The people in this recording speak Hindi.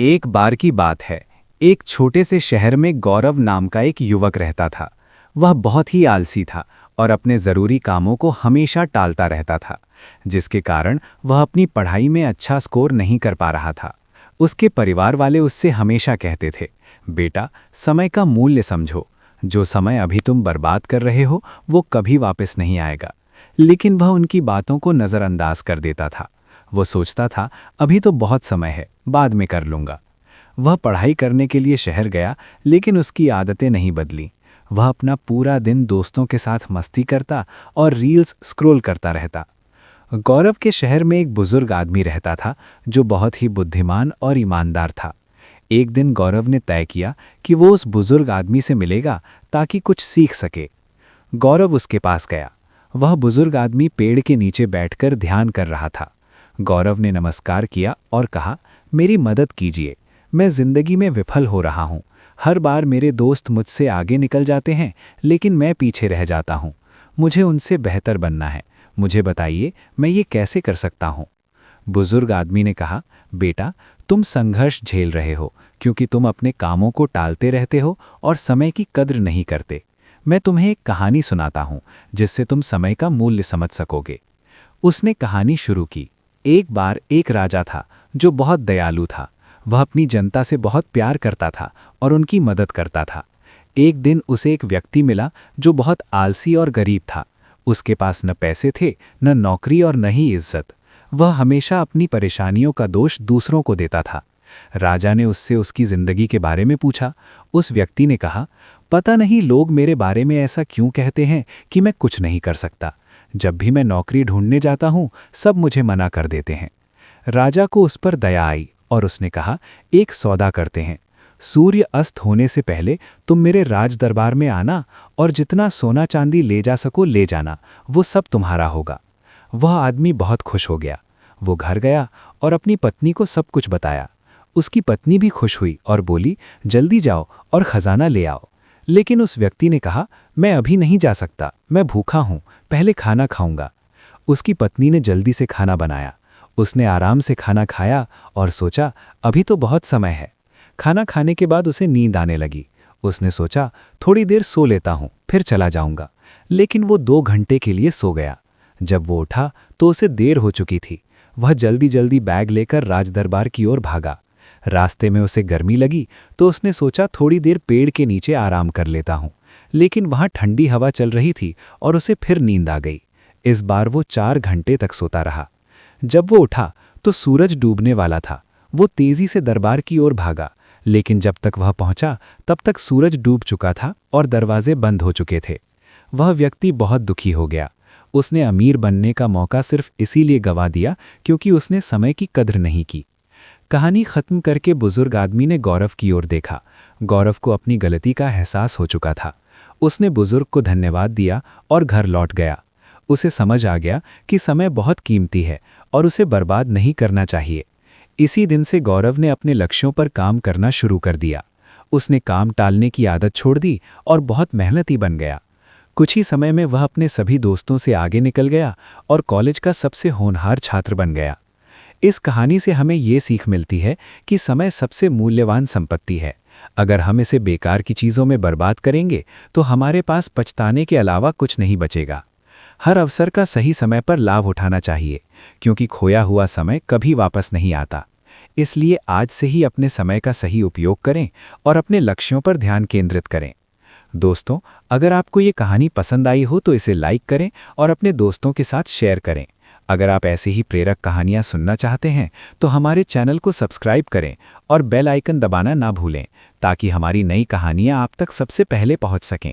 एक बार की बात है। एक छोटे से शहर में गौरव नाम का एक युवक रहता था। वह बहुत ही आलसी था और अपने ज़रूरी कामों को हमेशा टालता रहता था, जिसके कारण वह अपनी पढ़ाई में अच्छा स्कोर नहीं कर पा रहा था। उसके परिवार वाले उससे हमेशा कहते थे, बेटा, समय का मूल्य समझो। जो समय अभी तुम बर्बाद कर रहे हो वो कभी वापस नहीं आएगा। लेकिन वह उनकी बातों को नज़रअंदाज कर देता था। वो सोचता था, अभी तो बहुत समय है, बाद में कर लूँगा। वह पढ़ाई करने के लिए शहर गया, लेकिन उसकी आदतें नहीं बदलीं। वह अपना पूरा दिन दोस्तों के साथ मस्ती करता और रील्स स्क्रॉल करता रहता। गौरव के शहर में एक बुजुर्ग आदमी रहता था, जो बहुत ही बुद्धिमान और ईमानदार था। एक दिन गौरव ने तय किया कि वो उस बुजुर्ग आदमी से मिलेगा ताकि कुछ सीख सके। गौरव उसके पास गया। वह बुजुर्ग आदमी पेड़ के नीचे बैठकर ध्यान कर रहा था। गौरव ने नमस्कार किया और कहा, मेरी मदद कीजिए, मैं जिंदगी में विफल हो रहा हूँ। हर बार मेरे दोस्त मुझसे आगे निकल जाते हैं, लेकिन मैं पीछे रह जाता हूँ। मुझे उनसे बेहतर बनना है। मुझे बताइए, मैं ये कैसे कर सकता हूँ? बुजुर्ग आदमी ने कहा, बेटा, तुम संघर्ष झेल रहे हो क्योंकि तुम अपने कामों को टालते रहते हो और समय की कद्र नहीं करते। मैं तुम्हें एक कहानी सुनाता हूँ जिससे तुम समय का मूल्य समझ सकोगे। उसने कहानी शुरू की। एक बार एक राजा था जो बहुत दयालु था। वह अपनी जनता से बहुत प्यार करता था और उनकी मदद करता था। एक दिन उसे एक व्यक्ति मिला जो बहुत आलसी और गरीब था। उसके पास न पैसे थे, न नौकरी और न ही इज्जत। वह हमेशा अपनी परेशानियों का दोष दूसरों को देता था। राजा ने उससे उसकी जिंदगी के बारे में पूछा। उस व्यक्ति ने कहा, पता नहीं लोग मेरे बारे में ऐसा क्यों कहते हैं कि मैं कुछ नहीं कर सकता। जब भी मैं नौकरी ढूंढने जाता हूं, सब मुझे मना कर देते हैं। राजा को उस पर दया आई और उसने कहा, एक सौदा करते हैं। सूर्य अस्त होने से पहले तुम मेरे राज दरबार में आना और जितना सोना चांदी ले जा सको ले जाना, वो सब तुम्हारा होगा। वह आदमी बहुत खुश हो गया। वो घर गया और अपनी पत्नी को सब कुछ बताया। उसकी पत्नी भी खुश हुई और बोली, जल्दी जाओ और खजाना ले आओ। लेकिन उस व्यक्ति ने कहा, मैं अभी नहीं जा सकता, मैं भूखा हूं, पहले खाना खाऊंगा। उसकी पत्नी ने जल्दी से खाना बनाया। उसने आराम से खाना खाया और सोचा, अभी तो बहुत समय है। खाना खाने के बाद उसे नींद आने लगी। उसने सोचा, थोड़ी देर सो लेता हूं, फिर चला जाऊंगा। लेकिन वो 2 घंटे के लिए सो गया। जब वो उठा तो उसे देर हो चुकी थी। वह जल्दी जल्दी बैग लेकर राजदरबार की ओर भागा। रास्ते में उसे गर्मी लगी तो उसने सोचा, थोड़ी देर पेड़ के नीचे आराम कर लेता हूं। लेकिन वहां ठंडी हवा चल रही थी और उसे फिर नींद आ गई। इस बार वो 4 घंटे तक सोता रहा। जब वो उठा तो सूरज डूबने वाला था। वो तेजी से दरबार की ओर भागा, लेकिन जब तक वह पहुंचा तब तक सूरज डूब चुका था और दरवाजे बंद हो चुके थे। वह व्यक्ति बहुत दुखी हो गया। उसने अमीर बनने का मौका सिर्फ इसीलिए गंवा दिया क्योंकि उसने समय की कद्र नहीं की। कहानी खत्म करके बुजुर्ग आदमी ने गौरव की ओर देखा। गौरव को अपनी गलती का एहसास हो चुका था। उसने बुजुर्ग को धन्यवाद दिया और घर लौट गया। उसे समझ आ गया कि समय बहुत कीमती है और उसे बर्बाद नहीं करना चाहिए। इसी दिन से गौरव ने अपने लक्ष्यों पर काम करना शुरू कर दिया। उसने काम टालने की आदत छोड़ दी और बहुत मेहनती बन गया। कुछ ही समय में वह अपने सभी दोस्तों से आगे निकल गया और कॉलेज का सबसे होनहार छात्र बन गया। इस कहानी से हमें ये सीख मिलती है कि समय सबसे मूल्यवान संपत्ति है। अगर हम इसे बेकार की चीज़ों में बर्बाद करेंगे तो हमारे पास पछताने के अलावा कुछ नहीं बचेगा। हर अवसर का सही समय पर लाभ उठाना चाहिए, क्योंकि खोया हुआ समय कभी वापस नहीं आता। इसलिए आज से ही अपने समय का सही उपयोग करें और अपने लक्ष्यों पर ध्यान केंद्रित करें। दोस्तों, अगर आपको ये कहानी पसंद आई हो तो इसे लाइक करें और अपने दोस्तों के साथ शेयर करें। अगर आप ऐसे ही प्रेरक कहानियाँ सुनना चाहते हैं तो हमारे चैनल को सब्सक्राइब करें और बेल आइकन दबाना ना भूलें, ताकि हमारी नई कहानियाँ आप तक सबसे पहले पहुँच सकें।